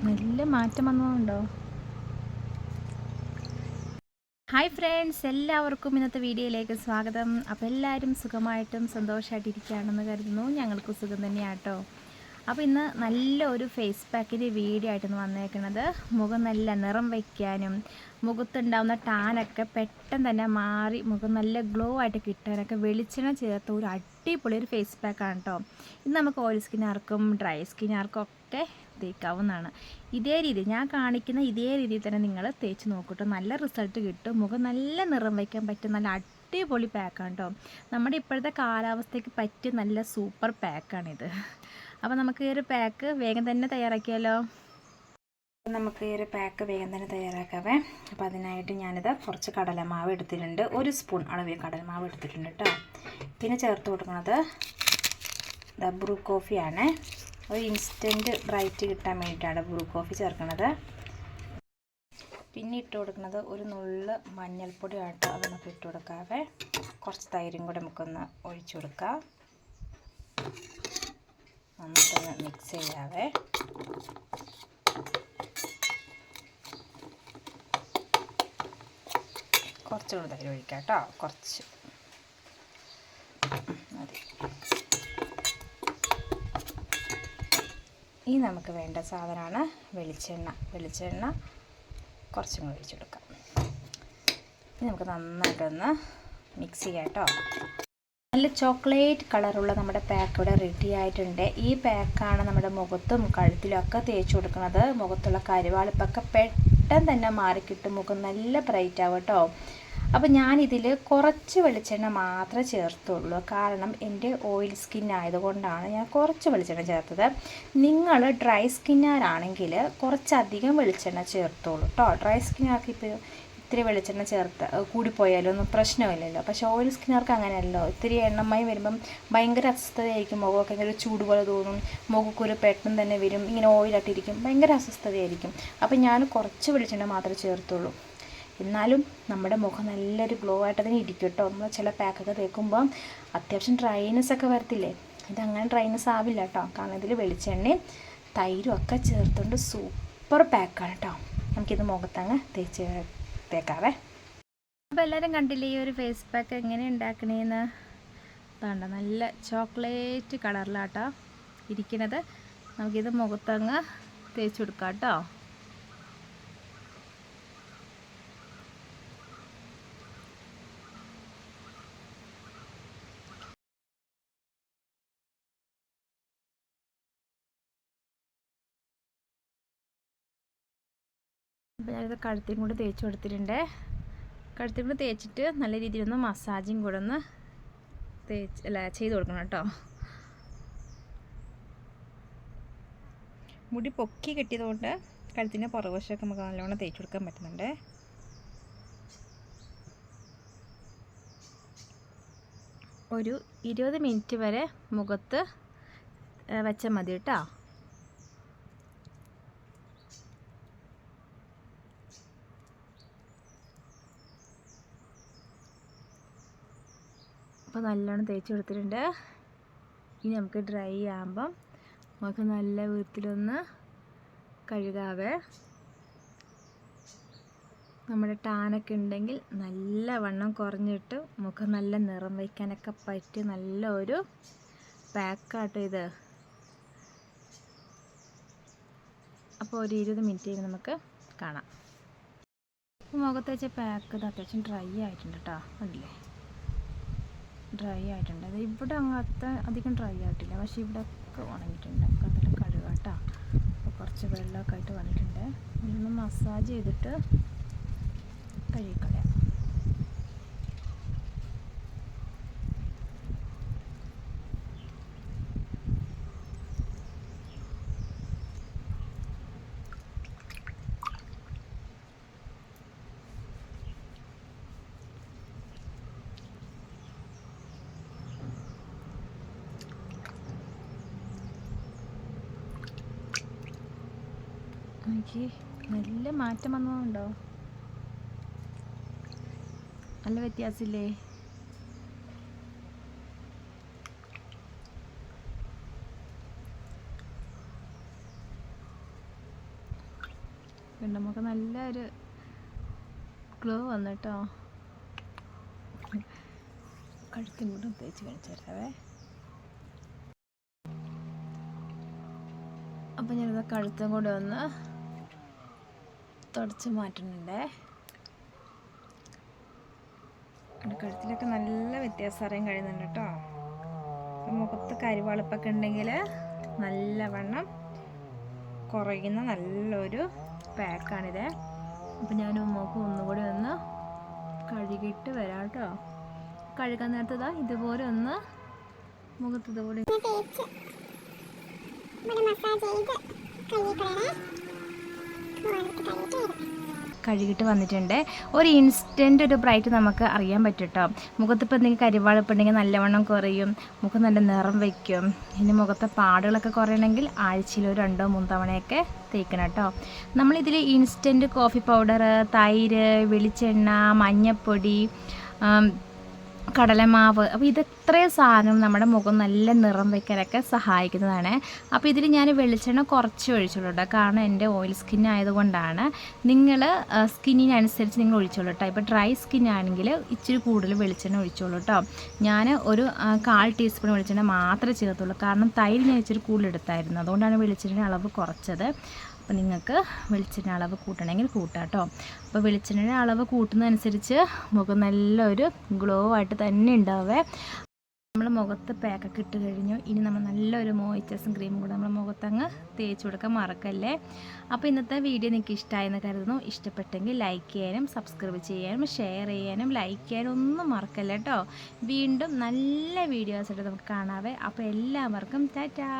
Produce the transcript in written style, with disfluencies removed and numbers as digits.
നല്ല മാറ്റം വന്നതുണ്ടോ? Hi friends, എല്ലാവർക്കും ഇന്നത്തെ വീഡിയോയിലേക്ക് സ്വാഗതം. അപ്പോൾ എല്ലാവരും സുഖമായിട്ടും സന്തോഷമായിട്ടിരിക്കുകയാണെന്ന് കരുതുന്നു. ഞങ്ങൾക്ക് സുഖം തന്നെയാട്ടോ. അപ്പോൾ ഇന്ന് നല്ലൊരു ഫേസ് പാക്കിൻ്റെ വീഡിയോ ആയിട്ടാണ് വന്നേക്കുന്നത്. മുഖം നല്ല നിറം വയ്ക്കാനും മുഖത്തുണ്ടാകുന്ന ടാനൊക്കെ പെട്ടെന്ന് തന്നെ മാറി മുഖം നല്ല ഗ്ലോ ആയിട്ട് കിട്ടാനൊക്കെ വെളിച്ചെണ്ണ ചേർത്ത ഒരു അടിപൊളി ഒരു ഫേസ് പാക്കാണ് കേട്ടോ. ഇത് നമുക്ക് ഓയിൽ സ്കിന്നാർക്കും ഡ്രൈ സ്കിന്നാർക്കും ഒക്കെ തേക്കാവുന്നതാണ്. ഇതേ രീതി ഞാൻ കാണിക്കുന്ന ഇതേ രീതിയിൽ തന്നെ നിങ്ങൾ തേച്ച് നോക്കട്ടോ. നല്ല റിസൾട്ട് കിട്ടും. മുഖം നല്ല നിറം വയ്ക്കാൻ പറ്റും നല്ല അടിപൊളി പാക്കാണ് കേട്ടോ. നമ്മുടെ ഇപ്പോഴത്തെ കാലാവസ്ഥയ്ക്ക് പറ്റിയ നല്ല സൂപ്പർ പാക്കാണിത്. അപ്പോൾ നമുക്ക് ഈ ഒരു പാക്ക് വേഗം തന്നെ തയ്യാറാക്കിയാലോ. നമുക്ക് ഈ ഒരു പാക്ക് വേഗം തന്നെ തയ്യാറാക്കാവേ. അപ്പോൾ അതിനായിട്ട് ഞാനിത് കുറച്ച് കടലമാവ് എടുത്തിട്ടുണ്ട്. 1 സ്പൂൺ അളവിൽ കടലമാവ് എടുത്തിട്ടുണ്ട് കേട്ടോ. പിന്നെ ചേർത്ത് കൊടുക്കുന്നത് ബ്രൂ കോഫിയാണ്. ഒരു ഇൻസ്റ്റൻറ്റ് ബ്രൈറ്റ് കിട്ടാൻ വേണ്ടിയിട്ടാണ് ബ്രൂ കോഫി ചേർക്കുന്നത്. പിന്നെ ഇട്ട് കൊടുക്കുന്നത് ഒരു നുള്ള് മഞ്ഞൾപ്പൊടി ആട്ടോ. അത് നമുക്ക് ഇട്ട് കൊടുക്കാവേ. കുറച്ച് തൈരും കൂടെ നമുക്കൊന്ന് ഒഴിച്ചു കൊടുക്കാം. നമുക്കൊന്ന് മിക്സ് ചെയ്യാവേ. കുറച്ചുകൂടി തൈര് ഒഴിക്കാം കേട്ടോ. കുറച്ച് മതി. ഈ നമുക്ക് വേണ്ട സാധനമാണ് വെളിച്ചെണ്ണ കുറച്ചും കൂടി ഒഴിച്ചു കൊടുക്കാം. ഇനി നമുക്ക് നന്നായിട്ടൊന്ന് മിക്സ് ചെയ്യാം കേട്ടോ. നല്ല ചോക്ലേറ്റ് കളറുള്ള നമ്മുടെ പാക്ക് ഇവിടെ റെഡി ആയിട്ടുണ്ട്. ഈ പാക്കാണ് നമ്മുടെ മുഖത്തും കഴുത്തിലും ഒക്കെ തേച്ച് കൊടുക്കുന്നത്. മുഖത്തുള്ള കരിവാളിപ്പൊക്കെ പെട്ടെന്ന് തന്നെ മാറിക്കിട്ടും. മുഖം നല്ല ബ്രൈറ്റ് ആവും കേട്ടോ. അപ്പോൾ ഞാനിതിൽ കുറച്ച് വെളിച്ചെണ്ണ മാത്രമേ ചേർത്തുള്ളൂ. കാരണം എൻ്റെ ഓയിൽ സ്കിൻ ആയതുകൊണ്ടാണ് ഞാൻ കുറച്ച് വെളിച്ചെണ്ണ ചേർത്തത്. നിങ്ങൾ ഡ്രൈ സ്കിന്നാരാണെങ്കിൽ കുറച്ചധികം വെളിച്ചെണ്ണ ചേർത്തോളൂ കേട്ടോ. ഡ്രൈ സ്കിന്നാർക്ക് ഇപ്പോൾ ഇത്തിരി വെളിച്ചെണ്ണ ചേർത്ത് കൂടിപ്പോയാലോ ഒന്നും പ്രശ്നമില്ലല്ലോ. പക്ഷേ ഓയിൽ സ്കിന്നുകാർക്ക് അങ്ങനെയല്ലോ. ഇത്തിരി എണ്ണമയം വരുമ്പം ഭയങ്കര അസ്വസ്ഥതയായിരിക്കും. മുഖമൊക്കെ ഇങ്ങനെ ചൂട് പോലെ തോന്നും. മുഖക്കുരു പെട്ടെന്ന് തന്നെ വരും. ഇങ്ങനെ ഓയിലായിട്ടിരിക്കും. ഭയങ്കര അസ്വസ്ഥതയായിരിക്കും. അപ്പം ഞാൻ കുറച്ച് വെളിച്ചെണ്ണ മാത്രമേ ചേർത്തുള്ളൂ. എന്നാലും നമ്മുടെ മുഖം നല്ലൊരു ഗ്ലോ ആയിട്ട് തന്നെ ഇരിക്കും കേട്ടോ. നമ്മൾ ചില പാക്കൊക്കെ തേക്കുമ്പം അത്യാവശ്യം ഡ്രൈനെസ് ഒക്കെ വരത്തില്ലേ. ഇതങ്ങനെ ഡ്രൈനെസ് ആവില്ല കേട്ടോ. കാരണം ഇതിൽ വെളിച്ചെണ്ണയും തൈരും ഒക്കെ ചേർത്തുകൊണ്ട് സൂപ്പർ പാക്കാണ് കേട്ടോ. നമുക്കിത് മുഖത്തങ്ങ് തേക്കാവേ. അപ്പോൾ എല്ലാവരും കണ്ടില്ലേ ഈ ഒരു ഫേസ് പാക്ക് എങ്ങനെ ഉണ്ടാക്കണേന്ന്. വേണ്ട നല്ല ചോക്ലേറ്റ് കളറിലാട്ടോ ഇരിക്കുന്നത്. നമുക്കിത് മുഖത്തങ്ങ് തേച്ച് കൊടുക്കാം കേട്ടോ. അപ്പോൾ ഞാനിത് കഴുത്തിനും കൂടി തേച്ച് കൊടുത്തിട്ടുണ്ട്. കഴുത്തിനും കൂടി തേച്ചിട്ട് നല്ല രീതിയിലൊന്ന് മസാജും കൂടെ ഒന്ന് ചെയ്ത് കൊടുക്കണം കേട്ടോ. മുടി പൊക്കി കെട്ടിയതുകൊണ്ട് കഴുത്തിൻ്റെ പുറകുവശമൊക്കെ നമുക്ക് നല്ലോണം തേച്ച് കൊടുക്കാൻ പറ്റുന്നുണ്ട്. ഒരു 20 മിനിറ്റ് വരെ മുഖത്ത് വെച്ചാൽ മതി കേട്ടോ. അപ്പോൾ നല്ലോണം തേച്ച് കൊടുത്തിട്ടുണ്ട്. ഇനി നമുക്ക് ഡ്രൈ ആകുമ്പം നമുക്ക് നല്ല വൃത്തിയിലൊന്ന് കഴുകാവേ. നമ്മുടെ ടാനൊക്കെ ഉണ്ടെങ്കിൽ നല്ലവണ്ണം കുറഞ്ഞിട്ട് മുഖം നല്ല നിറം വയ്ക്കാനൊക്കെ പറ്റിയ നല്ല ഒരു പാക്കാട്ടോ ഇത്. അപ്പോൾ ഒരു 20 മിനിറ്റ് കഴിഞ്ഞ് നമുക്ക് കാണാം. മുഖത്ത് വെച്ച പാക്ക് ഇത് അത്യാവശ്യം ഡ്രൈ ആയിട്ടുണ്ട് കേട്ടോ. കണ്ടില്ലേ, ഡ്രൈ ആയിട്ടുണ്ട്. അത് ഇവിടെ അങ്ങനത്തെ അധികം ഡ്രൈ ആയിട്ടില്ല. പക്ഷേ ഇവിടെ ഒക്കെ ഉണങ്ങിയിട്ടുണ്ട്. നമുക്ക് അതെല്ലാം കഴുകാം കേട്ടോ. അപ്പോൾ കുറച്ച് വെള്ളമൊക്കെ ആയിട്ട് വന്നിട്ടുണ്ട്. ഒന്ന് മസാജ് ചെയ്തിട്ട് കഴുകിക്കളയാം. എനിക്ക് നല്ല മാറ്റം വന്നതുണ്ടോ? നല്ല വ്യത്യാസമില്ലേ? പിന്നെ നമുക്ക് നല്ലൊരു ഗ്ലോ വന്നിട്ടോ. കഴുത്തും കൂടെ തേച്ച് കാണിച്ചു തരാവേ. അപ്പം ഞാനിത് കഴുത്തും കൂടെ ഒന്ന് തുടച്ച് മാറ്റുന്നുണ്ടേ. കഴുത്തിലൊക്കെ നല്ല വ്യത്യാസം അറിയാൻ കഴിയുന്നുണ്ട് കേട്ടോ. മുഖത്ത് കരിവാളിപ്പൊക്കെ ഉണ്ടെങ്കിൽ നല്ലവണ്ണം കുറയുന്ന നല്ലൊരു പാക്കാണിത്. അപ്പം ഞാൻ മുഖം ഒന്നുകൂടി ഒന്ന് കഴുകിയിട്ട് വരാം കേട്ടോ. കഴുകാൻ നേരത്തതാ ഇതുപോലെ ഒന്ന് മുഖത്ത് ഇതുപോലെ കഴുകിയിട്ട് വന്നിട്ടുണ്ട്. ഒരു ഇൻസ്റ്റൻറ്റ് ഒരു ബ്രൈറ്റ് നമുക്ക് അറിയാൻ പറ്റും കേട്ടോ. മുഖത്തിപ്പോൾ എന്തെങ്കിലും കരിവാളിപ്പുണ്ടെങ്കിൽ നല്ലവണ്ണം കുറയും, മുഖം നല്ല നിറം വയ്ക്കും. ഇനി മുഖത്തെ പാടുകളൊക്കെ കുറയണമെങ്കിൽ ആഴ്ചയിൽ ഒരു 2-3 തവണയൊക്കെ തേക്കണം കേട്ടോ. നമ്മളിതിൽ ഇൻസ്റ്റൻറ്റ് കോഫി പൗഡർ, തൈര്, വെളിച്ചെണ്ണ, മഞ്ഞൾപ്പൊടി, കടലമാവ്, അപ്പോൾ ഇതെത്രയും സാധനം നമ്മുടെ മുഖം നല്ല നിറം വയ്ക്കാനൊക്കെ സഹായിക്കുന്നതാണ്. അപ്പോൾ ഇതിൽ ഞാൻ വെളിച്ചെണ്ണ കുറച്ച് ഒഴിച്ചോളൂ കേട്ടോ, കാരണം എൻ്റെ ഓയിൽ സ്കിൻ ആയതുകൊണ്ടാണ്. നിങ്ങൾ സ്കിന്നിനനുസരിച്ച് നിങ്ങൾ ഒഴിച്ചോളൂ കേട്ടോ. ഇപ്പോൾ ഡ്രൈ സ്കിൻ ആണെങ്കിൽ ഇച്ചിരി കൂടുതൽ വെളിച്ചെണ്ണ ഒഴിച്ചോളൂ കേട്ടോ. ഞാൻ ഒരു 1/4 ടീസ്പൂൺ വെളിച്ചെണ്ണ മാത്രമേ ചേർത്തുള്ളൂ, കാരണം തൈര് ഞാൻ ഇച്ചിരി കൂടുതൽ എടുത്തായിരുന്നു, അതുകൊണ്ടാണ് വെളിച്ചെണ്ണ അളവ് കുറച്ചത്. അപ്പോൾ നിങ്ങൾക്ക് വെളിച്ചെണ്ണ അളവ് കൂട്ടണമെങ്കിൽ കൂട്ടാം കേട്ടോ. അപ്പോൾ വെളിച്ചെണ്ണയുടെ അളവ് കൂട്ടുന്നതനുസരിച്ച് മുഖം നല്ലൊരു ഗ്ലോ ആയിട്ട് തന്നെ ഉണ്ടാവേ. നമ്മൾ മുഖത്ത് പാക്കൊക്കെ ഇട്ട് കഴിഞ്ഞു. ഇനി നമ്മൾ നല്ലൊരു മോയ്സ്ചറൈസിങ് ക്രീമും കൂടെ നമ്മൾ മുഖത്തങ്ങ് തേച്ച് കൊടുക്കാൻ മറക്കല്ലേ. അപ്പോൾ ഇന്നത്തെ വീഡിയോ നിങ്ങൾക്ക് ഇഷ്ടമായെന്ന് കരുതുന്നു. ഇഷ്ടപ്പെട്ടെങ്കിൽ ലൈക്ക് ചെയ്യാനും സബ്സ്ക്രൈബ് ചെയ്യാനും ഷെയർ ചെയ്യാനും ലൈക്ക് ചെയ്യാനും ഒന്നും മറക്കല്ലേ കേട്ടോ. വീണ്ടും നല്ല വീഡിയോസായിട്ട് നമുക്ക് കാണാവേ. അപ്പോൾ എല്ലാവർക്കും ടാറ്റാ.